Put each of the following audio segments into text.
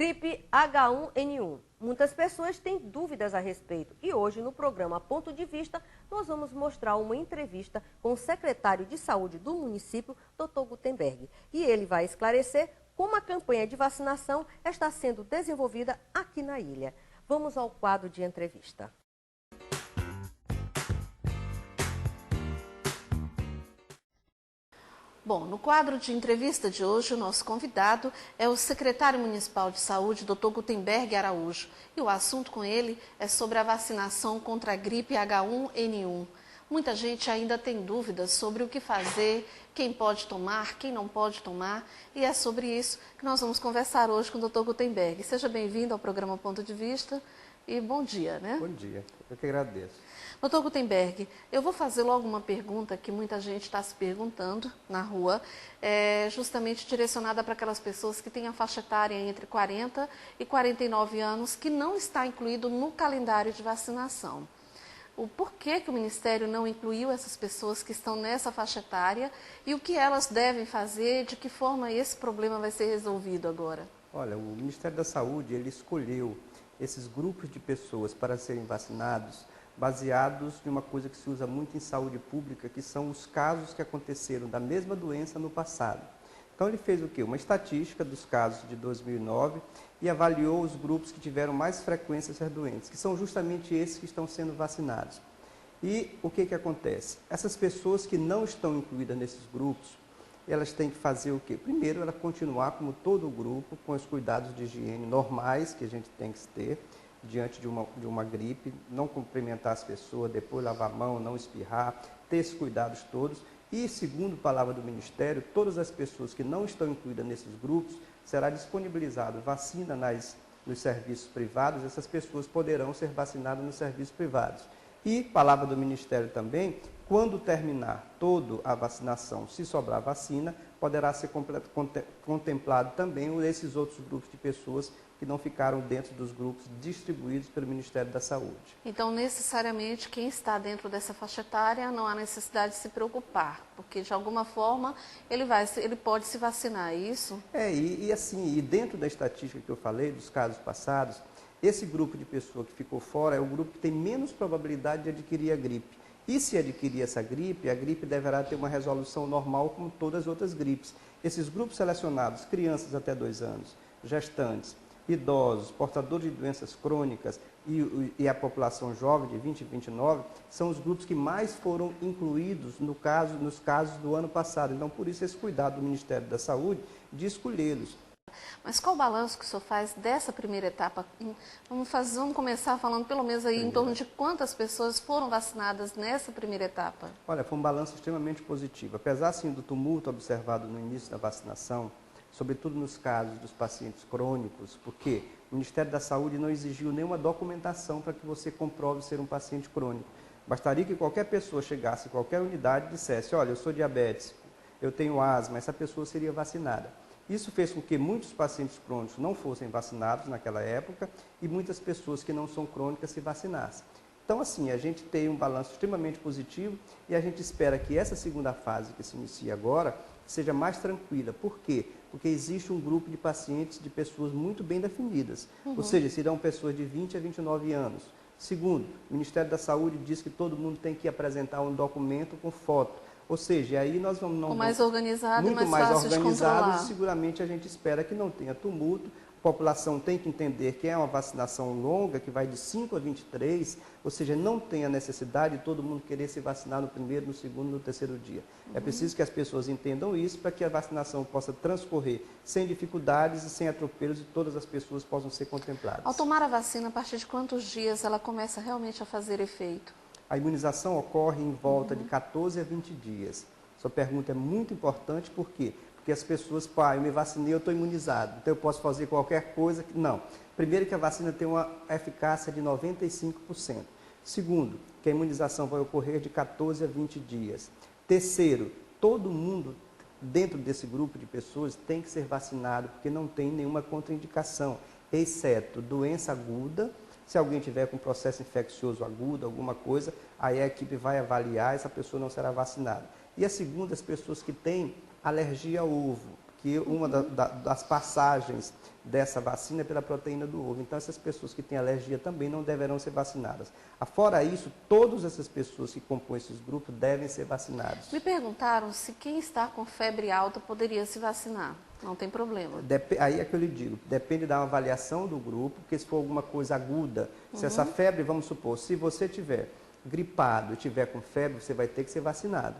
Gripe H1N1. Muitas pessoas têm dúvidas a respeito e hoje no programa Ponto de Vista nós vamos mostrar uma entrevista com o secretário de Saúde do município, Dr. Gutenberg. E ele vai esclarecer como a campanha de vacinação está sendo desenvolvida aqui na ilha. Vamos ao quadro de entrevista. Bom, no quadro de entrevista de hoje, o nosso convidado é o secretário municipal de saúde, Dr. Gutenberg Araújo. E o assunto com ele é sobre a vacinação contra a gripe H1N1. Muita gente ainda tem dúvidas sobre o que fazer, quem pode tomar, quem não pode tomar. E é sobre isso que nós vamos conversar hoje com o Dr. Gutenberg. Seja bem-vindo ao programa Ponto de Vista e bom dia, né? Bom dia, eu que agradeço. Dr. Gutenberg, eu vou fazer logo uma pergunta que muita gente está se perguntando na rua, justamente direcionada para aquelas pessoas que têm a faixa etária entre 40 e 49 anos, que não está incluído no calendário de vacinação. O porquê que o Ministério não incluiu essas pessoas que estão nessa faixa etária e o que elas devem fazer, de que forma esse problema vai ser resolvido agora? Olha, o Ministério da Saúde, ele escolheu esses grupos de pessoas para serem vacinados baseados em uma coisa que se usa muito em saúde pública, que são os casos que aconteceram da mesma doença no passado. Então ele fez o quê? Uma estatística dos casos de 2009 e avaliou os grupos que tiveram mais frequência ser doentes, que são justamente esses que estão sendo vacinados. E o que acontece? Essas pessoas que não estão incluídas nesses grupos, elas têm que fazer o quê? Primeiro, ela continuar como todo o grupo, com os cuidados de higiene normais que a gente tem que ter, diante de uma gripe, não cumprimentar as pessoas, depois lavar a mão, não espirrar, ter esses cuidados todos. E, segundo a palavra do Ministério, todas as pessoas que não estão incluídas nesses grupos, será disponibilizada vacina nos serviços privados, essas pessoas poderão ser vacinadas nos serviços privados. E, palavra do Ministério também, quando terminar toda a vacinação, se sobrar vacina, poderá ser contemplado também esses outros grupos de pessoas que não ficaram dentro dos grupos distribuídos pelo Ministério da Saúde. Então, necessariamente, quem está dentro dessa faixa etária não há necessidade de se preocupar, porque de alguma forma ele pode se vacinar, é isso? E dentro da estatística que eu falei, dos casos passados, esse grupo de pessoa que ficou fora é o grupo que tem menos probabilidade de adquirir a gripe. E se adquirir essa gripe, a gripe deverá ter uma resolução normal como todas as outras gripes. Esses grupos selecionados, crianças até 2 anos, gestantes, idosos, portadores de doenças crônicas e a população jovem de 20 a 29, são os grupos que mais foram incluídos nos casos do ano passado. Então, por isso, esse cuidado do Ministério da Saúde de escolhê-los. Mas qual o balanço que o senhor faz dessa primeira etapa? Vamos começar falando pelo menos aí em torno de quantas pessoas foram vacinadas nessa primeira etapa? Olha, foi um balanço extremamente positivo. Apesar, assim, do tumulto observado no início da vacinação, sobretudo nos casos dos pacientes crônicos, porque o Ministério da Saúde não exigiu nenhuma documentação para que você comprove ser um paciente crônico. Bastaria que qualquer pessoa chegasse em qualquer unidade e dissesse, olha, eu sou diabético, eu tenho asma, essa pessoa seria vacinada. Isso fez com que muitos pacientes crônicos não fossem vacinados naquela época e muitas pessoas que não são crônicas se vacinassem. Então, assim, a gente tem um balanço extremamente positivo e a gente espera que essa segunda fase que se inicia agora seja mais tranquila. Por quê? Porque existe um grupo de pacientes, de pessoas muito bem definidas. Ou seja, serão pessoas de 20 a 29 anos. Segundo, o Ministério da Saúde diz que todo mundo tem que apresentar um documento com foto. Ou seja, aí nós vamos... mais organizado e muito mais fácil de controlar. Seguramente a gente espera que não tenha tumulto. A população tem que entender que é uma vacinação longa, que vai de 5 a 23, ou seja, não tem a necessidade de todo mundo querer se vacinar no primeiro, no segundo, no terceiro dia. É preciso que as pessoas entendam isso para que a vacinação possa transcorrer sem dificuldades e sem atropelos e todas as pessoas possam ser contempladas. Ao tomar a vacina, a partir de quantos dias ela começa realmente a fazer efeito? A imunização ocorre em volta de 14 a 20 dias. Sua pergunta é muito importante, por quê? Porque as pessoas, eu me vacinei, eu estou imunizado, então eu posso fazer qualquer coisa. Não. Primeiro, que a vacina tem uma eficácia de 95%. Segundo, que a imunização vai ocorrer de 14 a 20 dias. Terceiro, todo mundo dentro desse grupo de pessoas tem que ser vacinado, porque não tem nenhuma contraindicação, exceto doença aguda. Se alguém tiver com processo infeccioso agudo, alguma coisa, aí a equipe vai avaliar, essa pessoa não será vacinada. E a segunda, as pessoas que têm alergia ao ovo, que uma das passagens dessa vacina é pela proteína do ovo. Então, essas pessoas que têm alergia também não deverão ser vacinadas. Fora isso, todas essas pessoas que compõem esses grupos devem ser vacinadas. Me perguntaram se quem está com febre alta poderia se vacinar. Não tem problema. Aí é que eu lhe digo, depende da avaliação do grupo, porque se for alguma coisa aguda, se essa febre, vamos supor, se você tiver gripado e tiver com febre, você vai ter que ser vacinado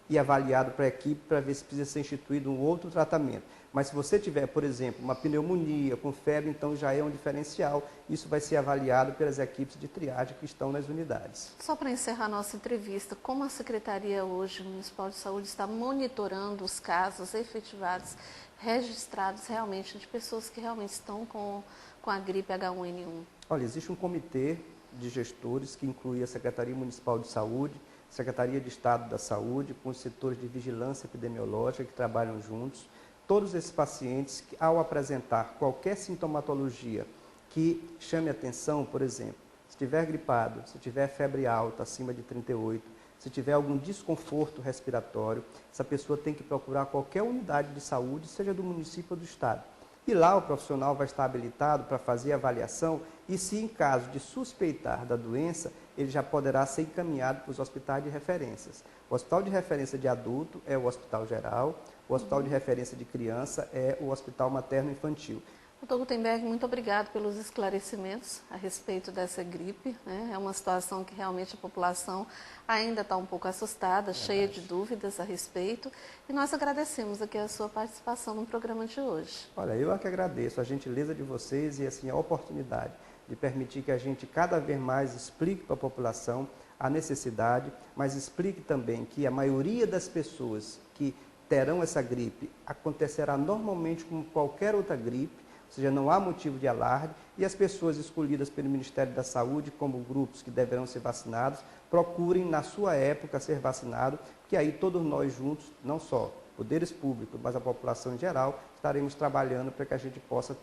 e avaliado para a equipe para ver se precisa ser instituído um outro tratamento. Mas se você tiver, por exemplo, uma pneumonia com febre, então já é um diferencial. Isso vai ser avaliado pelas equipes de triagem que estão nas unidades. Só para encerrar nossa entrevista, como a Secretaria hoje Municipal de Saúde está monitorando os casos efetivados, registrados realmente de pessoas que realmente estão com a gripe H1N1? Olha, existe um comitê de gestores que inclui a Secretaria Municipal de Saúde, Secretaria de Estado da Saúde, com os setores de vigilância epidemiológica que trabalham juntos. Todos esses pacientes, ao apresentar qualquer sintomatologia que chame atenção, por exemplo, se tiver gripado, se tiver febre alta, acima de 38, se tiver algum desconforto respiratório, essa pessoa tem que procurar qualquer unidade de saúde, seja do município ou do estado. E lá o profissional vai estar habilitado para fazer a avaliação e, se em caso de suspeitar da doença, ele já poderá ser encaminhado para os hospitais de referências. O hospital de referência de adulto é o Hospital Geral, o hospital de referência de criança é o Hospital Materno-Infantil. Doutor Gutenberg, muito obrigado pelos esclarecimentos a respeito dessa gripe, né? É uma situação que realmente a população ainda está um pouco assustada, cheia de dúvidas a respeito. E nós agradecemos aqui a sua participação no programa de hoje. Olha, eu é que agradeço a gentileza de vocês e assim, a oportunidade de permitir que a gente cada vez mais explique para a população a necessidade, mas explique também que a maioria das pessoas que terão essa gripe acontecerá normalmente como qualquer outra gripe, ou seja, não há motivo de alarde, e as pessoas escolhidas pelo Ministério da Saúde como grupos que deverão ser vacinados, procurem na sua época ser vacinados, que aí todos nós juntos, não só poderes públicos, mas a população em geral, estaremos trabalhando para que a gente possa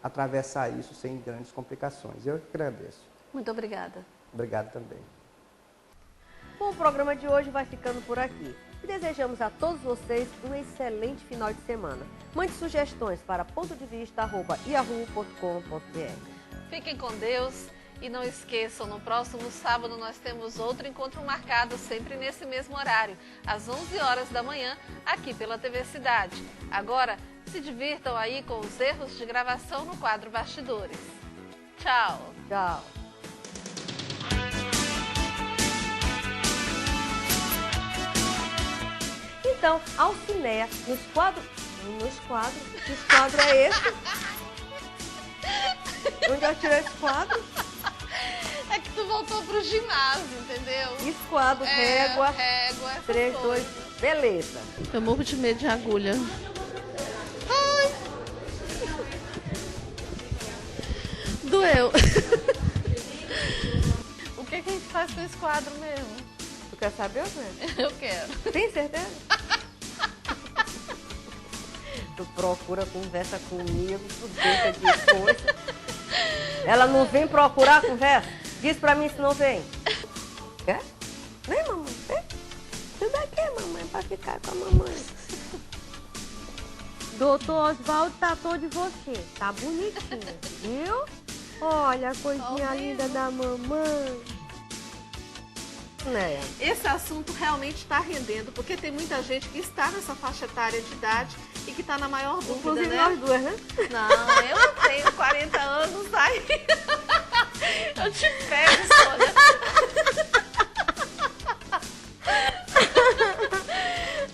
atravessar isso sem grandes complicações. Eu agradeço. Muito obrigada. Obrigado também. Bom, o programa de hoje vai ficando por aqui. E desejamos a todos vocês um excelente final de semana. Mande sugestões para pontodevista@yahoo.com.br. Fiquem com Deus e não esqueçam, no próximo sábado nós temos outro encontro marcado sempre nesse mesmo horário, às 11 horas da manhã, aqui pela TV Cidade. Agora, se divirtam aí com os erros de gravação no quadro Bastidores. Tchau! Tchau! Então, Alcineia, nos quadros, que quadro é esse? Onde eu tirei esse quadro? É que tu voltou pro ginásio, entendeu? Esquadro, régua, 3, 2, beleza. Eu morro de medo de agulha. Ai. Doeu. O que a gente faz com esse quadro mesmo? Tu quer saber, né? Eu quero. Tem certeza? Tu procura conversa comigo, tu deixa de coisa. Ela não vem procurar conversa? Diz pra mim se não vem. Quer? Vem, mamãe, vem. Tudo aqui, mamãe, pra ficar com a mamãe. Doutor Oswaldo tratou de você. Tá bonitinho, viu? Olha a coisinha linda da mamãe. Né? Esse assunto realmente está rendendo, porque tem muita gente que está nessa faixa etária de idade e que está na maior dúvida, inclusive né? nós duas, né? Não, eu não tenho 40 anos, aí eu te pego, Sônia.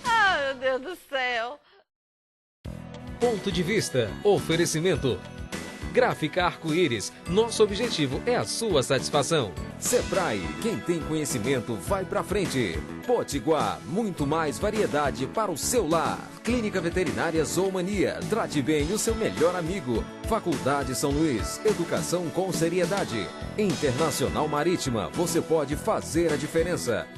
Ah, meu Deus do céu. Ponto de vista. Oferecimento. Gráfica Arco-Íris. Nosso objetivo é a sua satisfação. Sebrae. Quem tem conhecimento vai pra frente. Potiguar. Muito mais variedade para o seu lar. Clínica Veterinária Zoomania. Trate bem o seu melhor amigo. Faculdade São Luís. Educação com seriedade. Internacional Marítima. Você pode fazer a diferença.